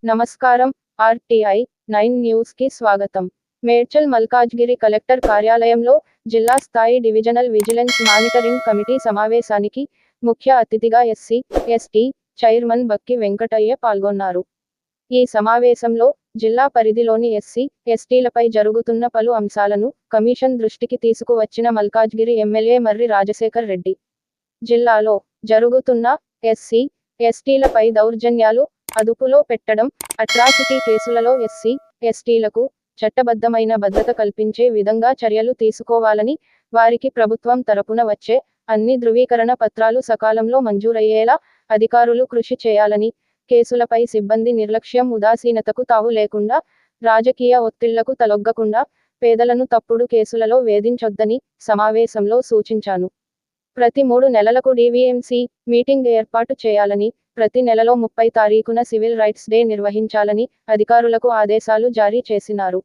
నమస్కారం. RTI 9 news కి స్వాగతం. మేడ్చల్ మల్కాజ్గిరి కలెక్టర్ కార్యాలయంలో జిల్లా స్థాయి డివిజనల్ విజిలెన్స్ మానిటరింగ్ కమిటీ సమావేశానికి ముఖ్య అతిథిగా SC, ST chairman Bakki Venkataiah పాల్గొన్నారు. ఈ సమావేశంలో జిల్లా పరిధిలోని ఎస్సీ, ఎస్టీలపై జరుగుతున్న పలు అంశాలను కమిషన్ దృష్టికి తీసుకువచ్చిన మల్కాజ్గిరి ఎమ్మెల్యే మర్రి రాజశేఖర్ రెడ్డి, జిల్లాలో జరుగుతున్న ఎస్సీ, ఎస్టీలపై దౌర్జన్యాలు, అదుపులో పెట్టడం, అట్రాసిటీ కేసులలో ఎస్సీ, ఎస్టీలకు చట్టబద్ధమైన భద్రత కల్పించే విధంగా చర్యలు తీసుకోవాలని, వారికి ప్రభుత్వం తరపున వచ్చే అన్ని ధృవీకరణ పత్రాలు సకాలంలో మంజూరయ్యేలా అధికారులు కృషి చేయాలని, కేసులపై సిబ్బంది నిర్లక్ష్యం, ఉదాసీనతకు తావు లేకుండా, రాజకీయ ఒత్తిళ్లకు తలొగ్గకుండా పేదలను తప్పుడు కేసులలో వేధించొద్దని సమావేశంలో సూచించాను. ప్రతి 3 నెలలకు డీవీఎంసీ మీటింగ్ ఏర్పాటు చేయాలని, ప్రతి నెలలో 30 తారీఖున సివిల్ రైట్స్ డే నిర్వహించాలని అధికారులకు ఆదేశాలు జారీ చేసినారు.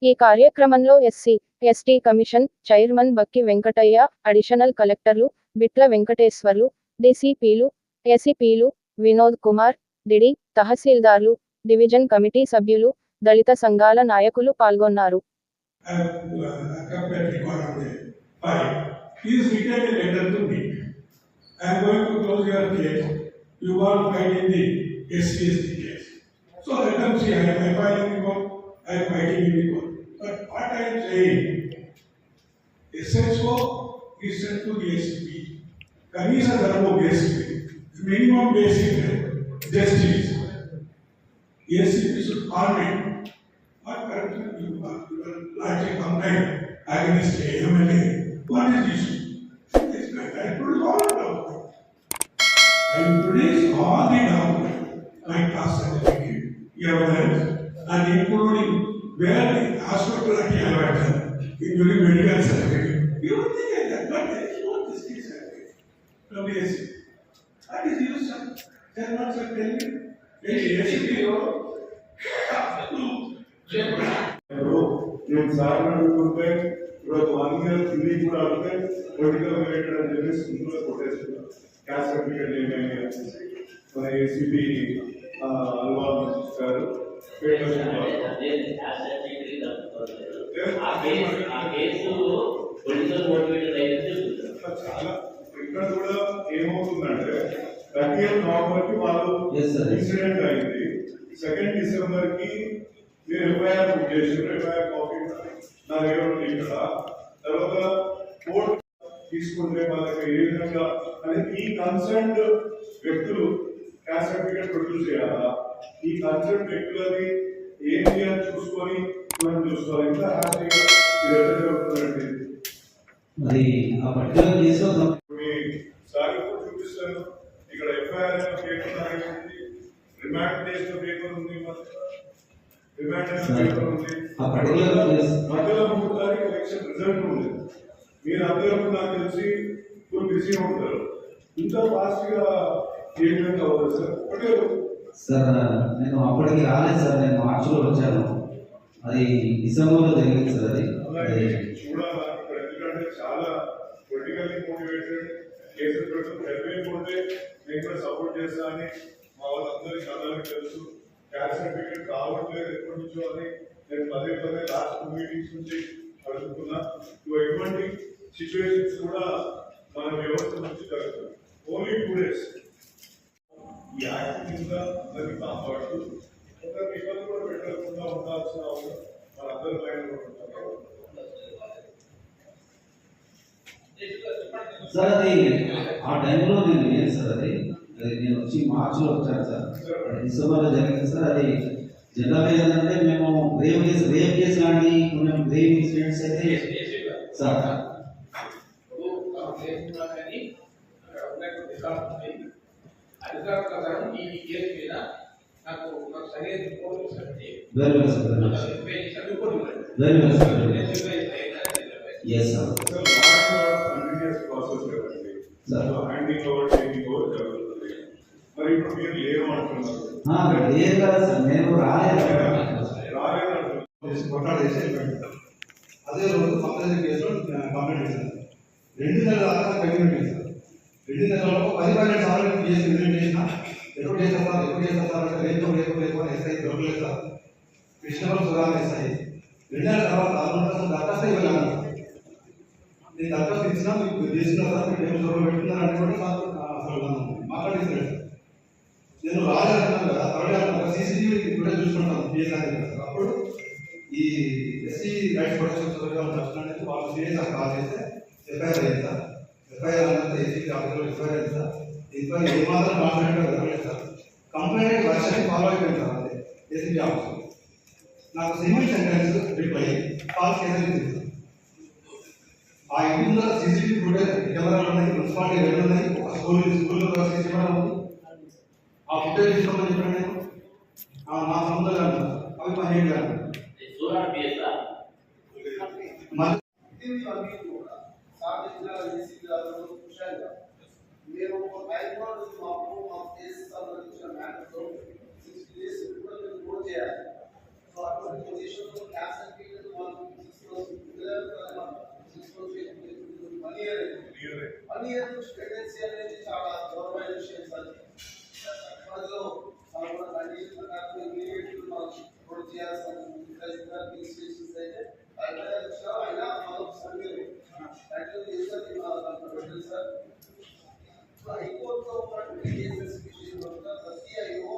ఈ కార్యక్రమంలో SC, ST commission chairman Bakki Venkataiah, additional కలెక్టర్లు బిట్ల వెంకటేశ్వర్లు, డీసీపీలు, ఏసీపీలు, వినోద్ కుమార్, డిడి, తహసీల్దార్లు, డివిజన్ కమిటీ సభ్యులు, దళిత సంఘాల నాయకులు పాల్గొన్నారు. He is written a letter to me. I am going to close your case. You are fighting the SCST case. So let them see, I am filing the court, I am fighting in the court. But what I am saying, SHO is sent to the ACP. Kanisa Dharmo ACP. Minimum basic justice. ACP should call me. What corruption you are like a complaint against a MLA. What is the issue? I produce all the documents. I produce all the documents, my caste certificate, evidence, and including where the hospital I have done, including medical certificate. Everything I done, but there is no district certificate from the ACP. That is used, sir. They are not sir telling me. ACP, నేను sir అనుకుంటే ఈరోజు 1 year తిరిగి కూడా అంటే political related అని చెప్పి సింపుల్గా కొట్టేస్తున్నారు. క్యాస్ట్ సర్టిఫికేట్ ఏమైనా మన ఏసీబీ అల్వా గారు చాలా ఇక్కడ కూడా ఏమవుతుందంటే 30th November వాళ్ళు ఇన్సిడెంట్ అయింది. 2nd December నేను ఎఫ్ఐఆర్ బుక్ చేసి ఎఫ్ఐఆర్ కాపీ నా దగ్గర ఉంది ఇక్కడ. తర్వాత కోర్టు తీసుకుంటే వాళ్ళకి ఏ విధంగా అనేది ఈ కన్సర్న్ వ్యక్తులు క్యాస్ట్ సర్టిఫికేట్ ప్రొడ్యూస్ చేయాలా, ఈ కన్సర్న్ వ్యక్తులది ఏంటి అని చూసుకొని మనం చూసుకోవాలి. ఇంకా హ్యాపీగా ఇది ఎట్లా జరుగుతుందండి మరి ఆ పర్టికులర్ కేసు మీ సార్ చూపిస్తాను. ఇక్కడ ఎఫ్ఐఆర్ పేపర్ రిమాండ్ చేసిన పేపర్ ఉంది, మధ్యలో 3 తారీఖు ఎలక్షన్ రిజల్ట్ ఉంది. మీరు అందరూ నాకు తెలిసి ఫుల్ బిజీ ఉంటారు. ఇంత ఫాస్ట్ గా ఏ విధంగా అవ్వదు సార్? ఒకటే సార్ నేను అప్పటికి రాలేదు సార్, నేను మార్చిలో వచ్చాను. అది డిసెంబర్లో జరిగింది సార్. అది చూడాలి ఇక్కడ, ఎందుకంటే చాలా పొలిటికల్లీ మోటివేటెడ్ కేసులు పెడుతూ చదివేకుంటే నేను కూడా సపోర్ట్ చేస్తా అని మా వాళ్ళందరికీ అందరికీ తెలుసు. క్యాస్ట్ సర్టిఫికేట్ రావట్లేదు ఎప్పటి నుంచో అని నేను పదే లాస్ట్ 2 మీటింగ్స్ నుంచి అడుగుతున్నా. ఎటువంటి సిచ్యువేషన్స్ కూడా మన వ్యవస్థ నుంచి జరుగుతుంది. ఓన్లీ 2 days ఈ యాక్ట్ కింద అందరికీ కాపాడుతూ ఒకరికి ఇబ్బంది కూడా పెట్టకుండా ఉండాల్సిన అవసరం మనందరి పైన కూడా ఉంటారు సార్. అది ఆ టైంలో నేను లేదు సార్. అది నేను వచ్చి మార్చిలో వచ్చాను సార్. డిసెంబర్లో జరిగింది సార్. అది జనరల్గా ఏంటంటే మేము రేప్ కేసు లాంటి కొన్ని రేప్ ఇన్సిడెంట్స్ అయితే sir very well sir. Very well sir. Yes sir. Continues process కదండి sir. Handing over taking over జరుగుతుంది. మరి ఇప్పుడు మీరు లేరు అంటున్నారు. లేదు కదా సార్, నేను రాలేదు అదే రోజు కంప్లైంట్ కేసులో కంప్లైంట్ చేశాను. 2 నెలల దాకా కంప్లైంట్ చేశాను. 2 నెలల్లో 10 సార్లు కేసు రిజెక్ట్ చేసిన ఎప్పుడు చేస్తారు అంటే రేపు అని ఎస్ఐ దొరకలేదు సార్. కృష్ణపల్లి సుధాన్ ఎస్ఐ 2 నెలల తర్వాత దరఖాస్తు ఇవ్వలేదు. నేను దరఖాస్తు ఇచ్చినా మీకు చేసిన సార్ మీకు ఏం దూరం పెట్టుకున్నారంటే కూడా సార్ అసలు మాట్లాడేసాడు. నేను రాజాను కదా త్వరగా సీసీటీవీ కూడా చూసుకుంటాను పిఎస్ఆర్. అప్పుడు ఈ ఎస్సీ రైట్స్ ప్రొటెక్షన్ సొసైటీ దర్శనానికి వాళ్ళు సిఎస్ఆర్ కాల్ చేస్తే ఎఫ్ఐఆర్ అయింది సార్. ఎఫ్ఐఆర్ అంటే ఏసీపీ ఆఫీసర్లో ఎఫ్ఐఆర్ అయింది సార్. దీనిపై ఏమాత్రం కాన్ఫిడెంట్గా జరగలేదు సార్. కంప్లైంట్ వర్షన్ ఫాలో అయిపోయింది సార్. అంతే ఏసీపీ ఆఫీసర్ నాకు civil sentence reply false case ఇచ్చింది. ఆ ఇంటి ముందర సీసీటీవీ ఫుటేజ్ కెమెరాలు ఉన్నాయి, మున్సిపాలిటీ రెండు ఉన్నాయి, ఒక స్కూల్లో సీసీ కెమెరా ఉంది. ఆ ఫుటేజ్ తీసుకోమని చెప్పాను నేను. మా సొంతంగా అవి పనిచేయగలను. నేను హైదరాబాద్ మా కేసు సంబంధించిన మ్యాటర్లో 60 days కూడా మేము నోట్ చేయాలి. సో అటువంటి పొజిషన్లో క్యాష్ సర్టిఫికేట్ వాళ్ళు 1 year ప్రెగ్నెన్సీ అనేది చాలా గౌరవమైన విషయం సార్. అందులో మనం కండిషన్ ప్రకారం ఇమీడియట్లీ మనం నోట్ చేయాల్సిన ఇన్స్ట్రక్షన్స్ అయితే అయినా మనం సర్వీలు పెట్టండి సార్. హైకోర్టులో ఉన్నటువంటి కేసెస్ విషయంలో సిఐఓ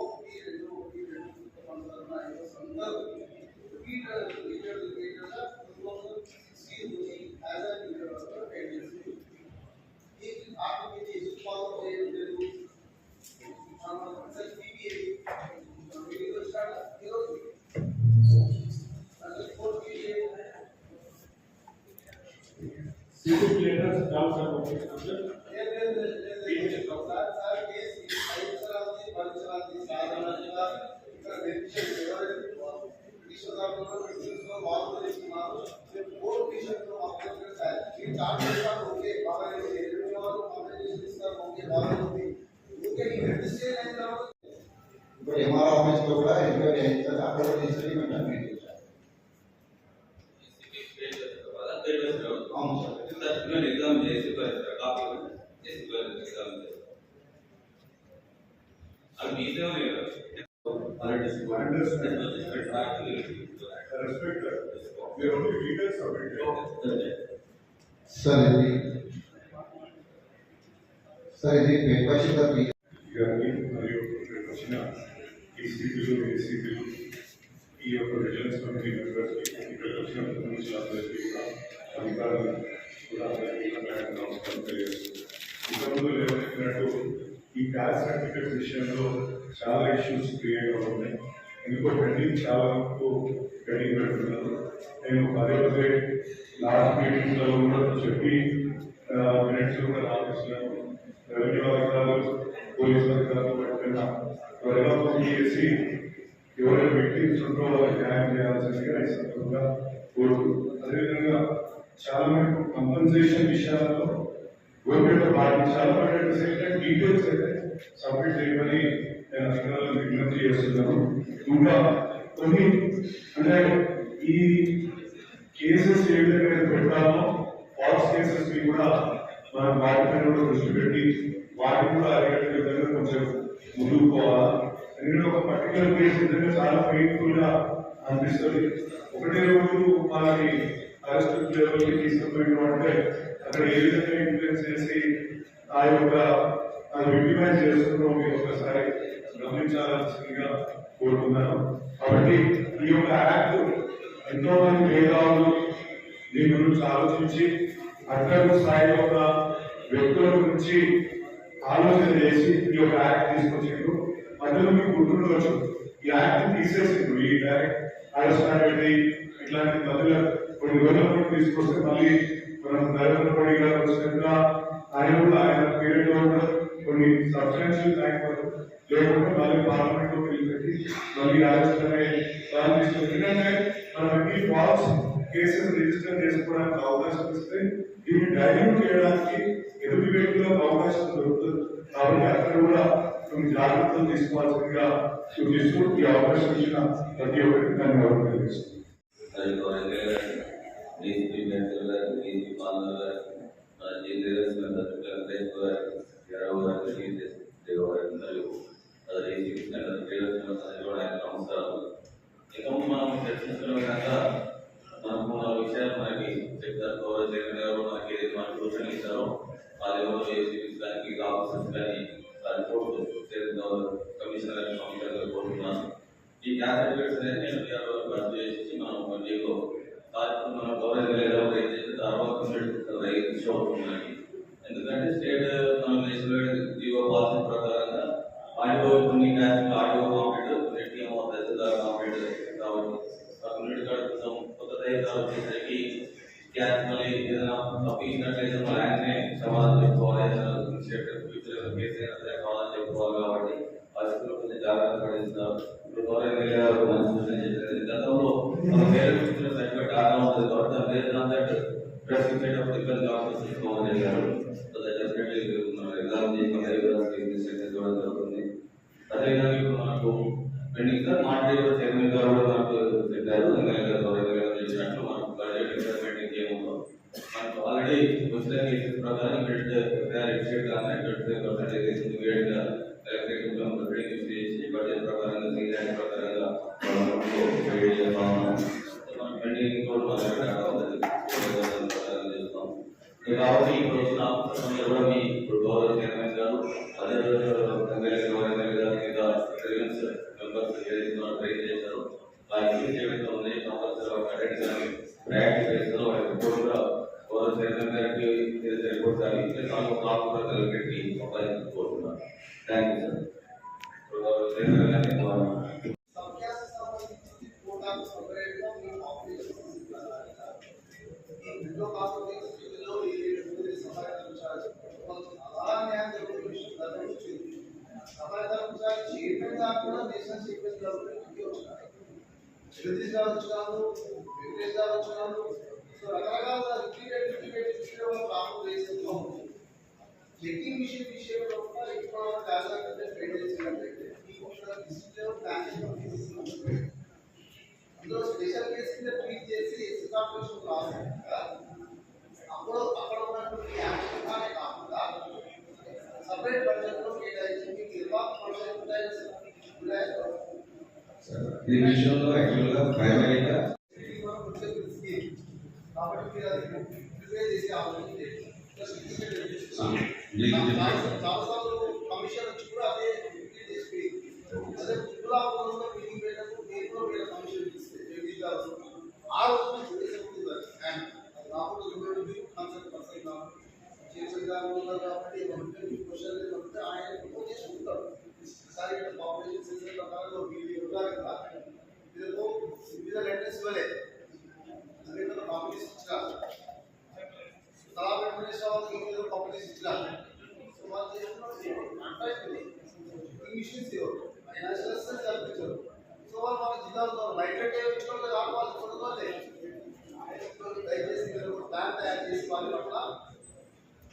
ఇప్పుడు ఎంఆర్ ఆఫీస్ లో కూడా ఎంక్వైరీ అయింది సార్. అక్కడ కూడా తీసుకెళ్ళి మేము అడ్మిట్ చేశాం. అవును సార్. ఎగ్జామ్ చేసి కాపీ అది మీదే సార్ ఇది మెంబర్షిప్ మరియు వచ్చిన ఈసీపీలు ఏసీపీలు ఈ యొక్క విజిలెన్స్ కమిటీ మెంబర్స్కి ఇక్కడికి వచ్చిన ప్రతినిధులందరికీ కూడా అధికారులు కూడా నమస్కారం తెలియజేస్తుంది. ఇంతకుముందు లేవనెత్తినట్టు ఈ క్యాస్ట్ సర్టిఫికేట్ విషయంలో చాలా ఇష్యూస్ క్రియేట్ అవుతున్నాయి. ఎందుకో పెండింగ్ చాలా వరకు పెండింగ్ పెడుతున్నారు. నేను పదే లాస్ట్ మీటింగ్స్లో కూడా చెప్పి మినిట్స్ కూడా రాపిస్తున్నాను. రెవెన్యూ అధికారులు పోలీసు అధికారులు పెట్టిన త్వరగా చేసి ఎవరైనా వ్యక్తిస్ ఉంటో వాళ్ళకి న్యాయం చేయాల్సిందిగా ఈ సందర్భంగా కోరుకుంటున్నాను. అదేవిధంగా చాలా మంది కంపెన్సేషన్ విషయాల్లో గవర్నమెంట్ పాటించాలి. But at the same time details అయితే సబ్మిట్ చేయమని నేను అధికారులను విజ్ఞప్తి చేస్తున్నాను. ఇంకా కొన్ని అంటే ఈ కేసెస్ ఏ విధంగా పెట్టాలో ఫాల్స్ కేసెస్ ని కూడా మనం వాటిపైన కూడా దృష్టి పెట్టి వాటిని కూడా అరికట్టే విధంగా కొంచెం ముందుకు పోవాలి. ఎందుకంటే ఒక పర్టికులర్ కేసు నిజంగా చాలా పెయిన్ఫుల్ గా అనిపిస్తుంది. ఒకటే రోజు వాళ్ళని అరెస్ట్ లెవెల్కి తీసుకుపోయిన అంటే అక్కడ ఏ విధంగా ఇన్ఫ్లుయెన్స్ చేసి ఆ యొక్క విక్టిమైజ్ చేస్తున్నారో మీరు ఒకసారి గమనించాల్సిందిగా కోరుకున్నాను. కాబట్టి ఈ యొక్క యాక్ట్ ఎంతో మంది మేధావులు దీని గురించి ఆలోచించి అట్టడుగు స్థాయిలో ఉన్న వ్యక్తుల గురించి ఆలోచన చేసి ఈ యొక్క యాక్ట్ తీసుకొచ్చిండ్రు. మధ్యలో మీకు గుర్తుండవచ్చు, ఈ యాక్ట్ తీసేసిండ్రు. ఈ డైరెక్ట్ అరెస్ట్ ఇట్లాంటి మధ్యలో కొన్ని రోజుల తీసుకొస్తే మళ్ళీ మనం నరేంద్ర మోడీ గారు వచ్చినాక ఆయన కూడా ఆయన పీరియడ్ లో కూడా కొన్ని సబ్స్టాన్షియల్ టైం లేకుంటే మళ్ళీ పార్లమెంట్ లో పిలిపెట్టి మళ్ళీ అరెస్ట్ అనే దాన్ని తీసుకొచ్చి ఎందుకంటే మనం ఈ ఫాల్స్ కేసెస్ రిజిస్టర్ చేసుకోవడానికి అవకాశం ఇస్తే దీన్ని డైల్యూట్ చేయడానికి ఎదుటి వ్యక్తులకు అవకాశం దొరుకుతుంది. కాబట్టి అక్కడ కూడా కొన్ని జాగ్రత్తలు తీసుకోవాల్సిందిగా సూచిస్తూ ఈ అవకాశం ఇచ్చిన ప్రతి ఒక్కరికి ధన్యవాదాలు తెలియజేస్తున్నాను. అది నమస్కారాలు. ఇంకా మనం చర్చించడం కనుక మనకు 4 విషయాలు మనకి చెప్తారు. గౌరవ చైర్మన్ గారు మనకి ఏదైతే మనకు సూచనలు ఇచ్చారో ఆ లెవెల్లో ఏసీపీస్ కానీ ఆఫీసర్స్ కానీ రిపోర్ట్ కమిషనర్ గారిని పంపించాలని కోరుతున్నాను. ఈ గ్యాస్ సర్టిఫికేట్స్ అనేది నేను రద్దు చేసి మనం మళ్ళీలో మన గౌరవ లెవెల్లో ఏం చేస్తే తర్వాత ఇష్యూ అవుతుందండి. ఎందుకంటే స్టేట్ మన నేషనల్ జీవో పాలసీ ప్రకారంగా ఆడియో కొన్ని గ్యాస్ ఆడియో కాంప్లీట్ నెట్టింగ్ తహసీల్దార్ కాంప్లీట్ కాబట్టి ఆ కమ్యూనిటీ కార్డు కోసం కొత్త తహసీల్దార్ వచ్చేసరికి గ్యాస్ మళ్ళీ ఏదైనా తప్పించినట్లయితే మన ఆయననే సమాధానం చెప్పుకోవాలి. ఫ్యూచర్ కేసు అయినా సరే సమాధానం చెప్పుకోవాలి. కాబట్టి పరిస్థితులు కొంచెం జాగ్రత్త పడిస్తున్నారు. ఇప్పుడు గౌరవ ఎమ్మెల్యే గారు మంచి సూచన చేశారు. గతంలో వేరే సర్టిఫికేట్ ఆగా ఉంటుంది కాబట్టి వేరే దాంట్లో డ్రెస్ ఇచ్చేటప్పుడు ఇబ్బంది కాకుండా చూసుకోమని చెప్పారు. ఎగ్జామ్ చేయడం జరుగుతుంది. అదేవిధంగా ఇప్పుడు మనకు పెండింగ్ సార్ మాట్లాడే చైర్మన్ గారు కూడా మనకు చెప్పారు. ఎమ్మెల్యే గారు చేసినట్లు మనకు బడ్జెట్ పెండింగ్ ఏముందో మనకు ఆల్రెడీ వచ్చిన కేసెస్ ప్రకారం ఎఫ్ఐఆర్ కానీ 25% వేడిగా ఎలక్ట్రిక్ చేసి బడ్జెట్ ప్రకారంగా సీజన్ ప్రకారంగా మనం పెండింగ్ కూడా చేస్తాం. కాబట్టి ఇప్పుడు వచ్చిన సమయంలో కూడా మీ ఇప్పుడు గౌరవ చైర్మన్ గారు అదే ఎమ్మెల్యే గారి మీద గ్రీవెన్స్ మెంబర్స్ ఏదైతే మనం ట్రైన్ చేశారో ఆ ఇష్యూస్ ఏవైతే ఉన్నాయి కంపల్సరీ అటెండ్ కానీ ప్రయారిటీ చేస్తారో వాటి రిపోర్ట్ కూడా గౌరవ చైర్మన్ గారికి ఏదైతే రిపోర్ట్ కానీ కాపు కూడా కలిపెట్టి సంపాదించి కోరుతున్నాను. Thank you sir. గౌరవ చైర్మన్ గారిని సంఖ్యాకు సంబంధించి కోటాకు సపరేట్గా మేము ఆపరేషన్ ఇంట్లో కాకపోతే స్థితిలో ఈ సమాచారం చాలా న్యాయం జరుగుతున్న విషయం దాని వచ్చింది. సమాచారం చైర్మన్ గారు కూడా నేషనల్ చైర్మన్ గారు వచ్చినారు, జగదీష్ గారు వచ్చినారు, వెంకటేష్ గారు వచ్చినారు. సో రకరకాల రిపీటెడ్ ప్రాబ్లం చేస్తూ ఉంది. చెక్కింగ్ మిషన్ విషయంలో కూడా ఎక్కువ జాగ్రత్తగా ట్రైన్ చేసినట్లయితే అందులో స్పెషల్ కేసు కింద ట్రీట్ చేసి ఎస్టాబ్లిష్మెంట్ రాకుండా అప్పుడు అక్కడ ఉన్నటువంటి యాక్షన్ కానీ కాకుండా సపరేట్ బడ్జెట్లో కేటాయించి మీకు ఎలా ప్రోత్సాహం ఈ విషయంలో యాక్చువల్గా ప్రైమరీగా కాబట్టి మీరు అది ప్రిపేర్ చేసి ఆలోచన చేయండి. చాలాసార్లు కమిషన్ వచ్చి కూడా అదే రిపీట్ చేసి అదే త్రిపురాపురంలో మీటింగ్ పెట్టినప్పుడు నేను కూడా వీళ్ళ కమిషన్ ఇస్తే జగదీష్ గారు ఆ రోజు చేసేది అండ్ రాకుండా కన్సల్ట్ పర్సన్ కాబట్టి చైర్మన్ గారు ఉన్నారు కాబట్టి క్వశ్చన్ వస్తే ఆయన ప్రపోజ్ చేసుకుంటారు. ఈసారి పాపులేషన్ సెన్సస్ ప్రకారంలో వీళ్ళు ఉన్నారు కదా వీళ్ళతో వివిధ లెటర్స్ ఇవ్వలే అదే కాంపిటీషన్ ఇచ్చినారు. తలా వెంకటేశ్వర వాళ్ళకి కాంపిటీషన్ ఇచ్చినారు. సో వాళ్ళు చేస్తున్నారు అంటే మిషన్స్ ఇవ్వరు, ఫైనాన్షియల్ అసిస్టెన్స్ కల్పించారు. సో వాళ్ళు జిల్లాలో లైట్ ఇచ్చిన వాళ్ళు కొనుగోలే. దయచేసి మీరు ప్లాన్ తయారు చేసి వాళ్ళ పట్ల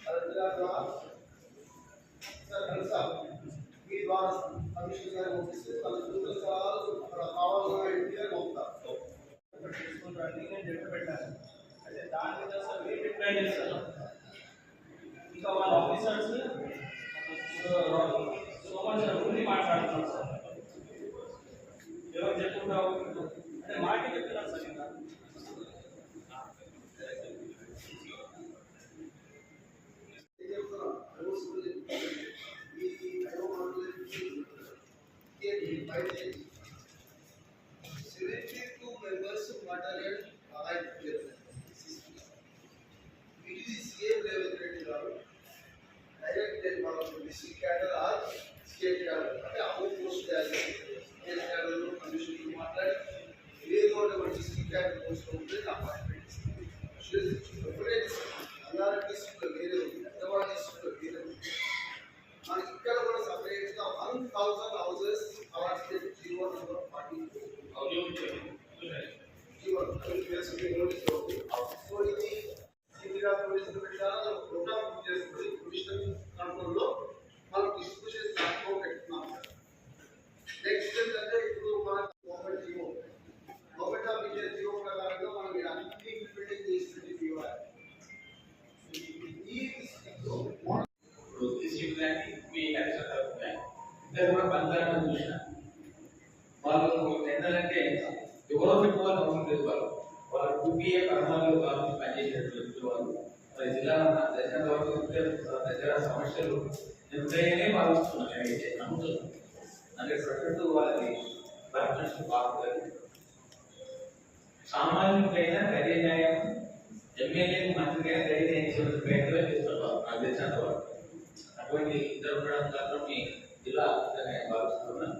కలెక్టర్ ద్వారా సార్ మీ ద్వారా కమిషన్ గారు పంపిస్తే వాళ్ళ సూచన సలహాలు అక్కడ కావాల్సిన ఇంటికి పంపుతారు. నేను డెట్ పెట్టాను అంటే దాని మీద సార్ మీరు రిప్లై చేస్తారు. ఇంకా వాళ్ళ ఆఫీసర్స్ సోమన్ సార్ గురించి మాట్లాడుతున్నాం సార్. ఎవరు చెప్పుకుంటావు అంటే మాకే చెప్తున్నారు సార్. ఇంకా మాట్లాడి ఇద్దరు కూడా పనికిరాని చూసిన వాళ్ళు ఏంటంటే ఎవరో పెట్టుకోవాలి అవసరం లేదు వాళ్ళు 2PA పరమాలు వాళ్ళు పనిచేసేటువంటి వాళ్ళు మరి జిల్లాలో దర్శన దగ్గర సమస్యలు నిర్ణయమే భావిస్తున్నారు అయితే నమ్ముతున్నాను 100% వాళ్ళకి పర్ఫెక్షన్ బాగుంటుంది సామాన్యులైనా గది న్యాయం ఎమ్మెల్యేలు మంత్రికైనా గది న్యాయం ప్రయత్నం చేస్తారు నాకు తెలిసినంత వరకు అటువంటి ఇద్దరు ఉండడం మాత్రం మీ జిల్లా భావిస్తున్నాను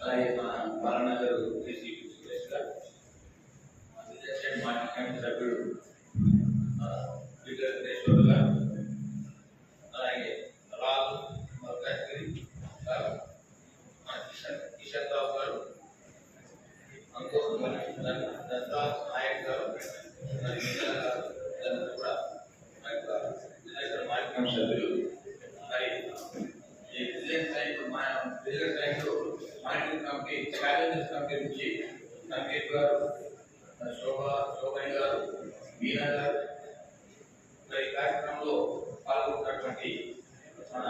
అలాగే మన బాలనగర్ ఏసీపీ సురేష్ గారు మాజీ కమిటీ సభ్యుడు పీటర్ వెంకటేశ్వర్ గారు అలాగే రాజు మల్కాజ్గిరి గారు కిషన్ రావు గారు దత్తాజ్ నాయక్ గారు కూడా మాజీ కమిటీ సభ్యులు మరి ఈ విజిలెన్స్ టైంలో మానిటరింగ్ కమిటీ ఛాలెంజెస్ కమిటీ నుంచి సంకేత్ గారు శోభని గారు మీనా గారు ఈ కార్యక్రమంలో పాల్గొన్నటువంటి మన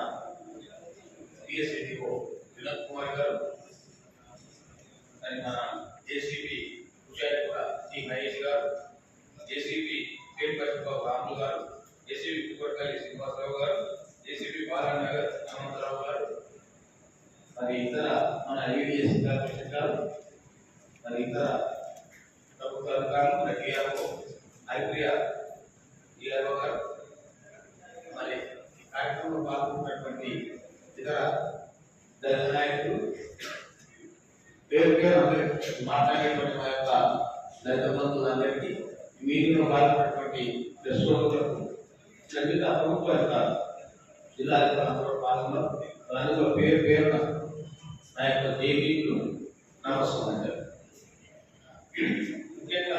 పిఎస్ఏడిఓ వినోద్ కుమార్ గారు మన జేసీపీ కూడా టి మహేష్ గారు జేసీపీ పేరుపల్లి రాములు గారు జేసీపీ కుక్కట్పల్లి శ్రీనివాసరావు గారు జేసీపీ బాలనగర్ హనుమంతరావు గారు మరి ఇతర మన ఏడిఎస్ కార్పొరేషన్ గారు మరి ఇతర ప్రభుత్వ అధికారులు మన టీఆర్ఓ హరిప్రియ టీఆర్ఓ గారు మరి ఈ కార్యక్రమంలో పాల్గొన్నటువంటి ఇతర దళిత నాయకులు పేరు పేరు అందరికీ మాట్లాడేటువంటి మా యొక్క దళిత బంధువులందరికీ మీటింగ్లో పాల్గొన్నటువంటి ప్రెస్ సోదరులకు లభిత ప్రభుత్వ అధికారులు జిల్లా అధికారులు పాల్గొన్నారు అందులో పేరు పేరున నా యొక్క జేబీలు నమస్కారం. ముఖ్యంగా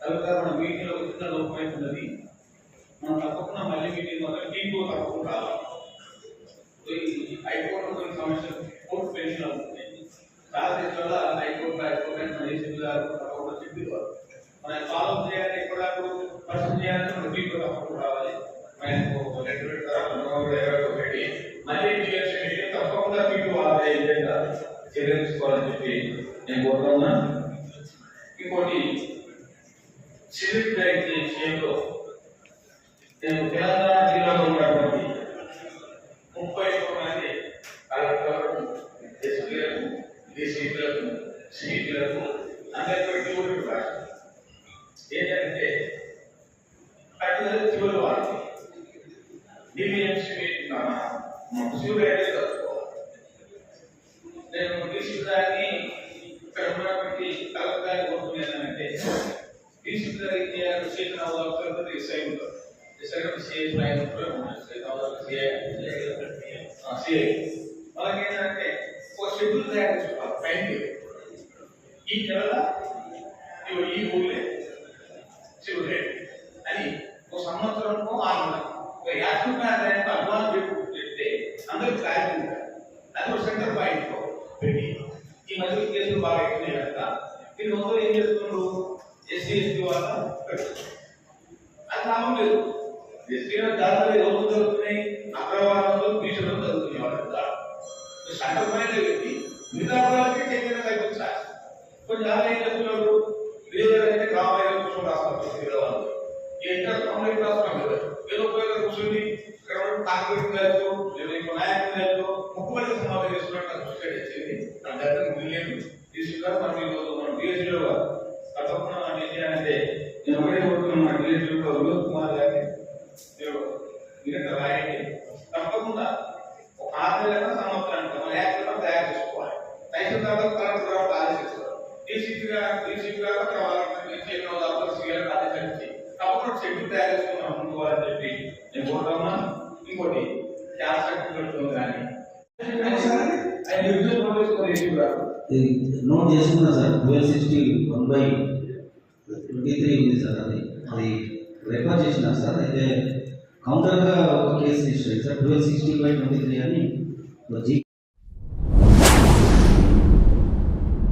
కలుగుతారు మన మీటింగ్లో చిన్న లోపమైతే ఉన్నది మనం తప్పకుండా మళ్ళీ మీటింగ్ వల్ల టీంకు తప్పకుండా రావాలి. హైకోర్టులో కొన్ని సమస్యలు కోర్టు పెన్షన్ అవుతుంది చాలా హైకోర్టు తప్పకుండా చెప్పేవారు మనం ఫాలో చేయాలి ఎక్కడ పర్సన్ చేయాలంటే మనం టీంకు తప్పకుండా రావాలి. మళ్ళీ తప్పకుండా టీంకు చర్యలు తీసుకోవాలని చెప్పి నేను కోరుతా ఉన్నాను. ఇంకోటి సివిల్ రైట్స్ విషయంలో నేను తెలంగాణ జిల్లాలో ఉన్నటువంటి 31 మంది కలెక్టర్లకు ఎస్పీలకు డీసీపీలకు సిపిలకు అందరికీ ఓటు రాశారు. ఏంటంటే చివరి వాళ్ళు డిబిఎంసీ సివిల్ రైట్స్ కలుపుకోవాలి. నేను డీసీ గారిని ఇక్కడ ఉన్నటువంటి కలెక్టర్ గారిని కోరుకునేదంటే డీసీ గారికి చేసిన అవసరం ఎస్ఐ ఉంటారు వాళ్ళకి ఏంటంటే ఒక షెడ్యూల్ తయారు చేసుకోవాలి. టైం ఈ నెల ఈ ఊళ్ళే సివిల్ రైట్ అని ఒక సంవత్సరంలో 6 నెలలు ఒక 50 రూపాయలు అడ్వాన్స్ పెడితే అందరికి క్లారిటీ ఉంటాయి. అది ఒక సెంటర్ పాయింట్ పెట్టి ఈ మధ్య కేసులు బాగా ఎక్కువ కనుక దీని మొత్తం ఏం చేస్తున్నారు ఎస్సీ ఎస్టీ వాళ్ళ అది లాభం లేదు. ఎస్టీలో జాతరలు ఎవరు జరుగుతున్నాయి అగ్రవాదంలో భీషణం జరుగుతున్నాయి. వాళ్ళ సెంటర్ పాయింట్ పెట్టి మిగతా వాళ్ళకి చెందిన కల్పించాలి. కొన్ని జాతర ఏం చేస్తున్నారు విలేజ్ గ్రామాల కూర్చొని రాష్ట్రం వాళ్ళు ఇంటర్ కాంగ్రెస్ రాష్ట్రం ఏదో ఉపయోగం కూర్చొని ఇక్కడ కాంగ్రెస్ గారితో లేదా నాయకులు గారితో ముఖ్యమంత్రి సమావేశం చేస్తున్నట్టు దృష్టి వచ్చింది. దాని దగ్గర మిలియన్ తీసుకున్నారు. మనం ఈరోజు మనం డిఎస్సీలో తప్పకుండా అంటే నేను ఒకటే కోరుతున్నాను. మా డిఎస్సీలో వినోద్ కుమార్ గారిని మీరు రాయండి. తప్పకుండా ఒక 6 నెలల సంవత్సరానికి మన యాక్ట్ తయారు చేసుకోవాలి. తహసీల్దార్ కలెక్టర్ గారు ఆదేశిస్తారు. డీసీపీ గారు అక్కడ వాళ్ళకి ఆదేశించి తప్పకుండా షెడ్యూల్ తయారు చేసుకుని ముందుకోవాలని చెప్పి నేను కోరుతున్నాను. ఇంకోటి క్యాస్ట్ సర్టిఫికేట్ కానీ నోట్ చేసుకున్నా సార్ 1260/1/23 ఉంది సార్. అది రెఫర్ చేసిన సార్. అయితే కౌంటర్గా ఒక కేసు రిజిస్టర్ సార్ 1260/23 అని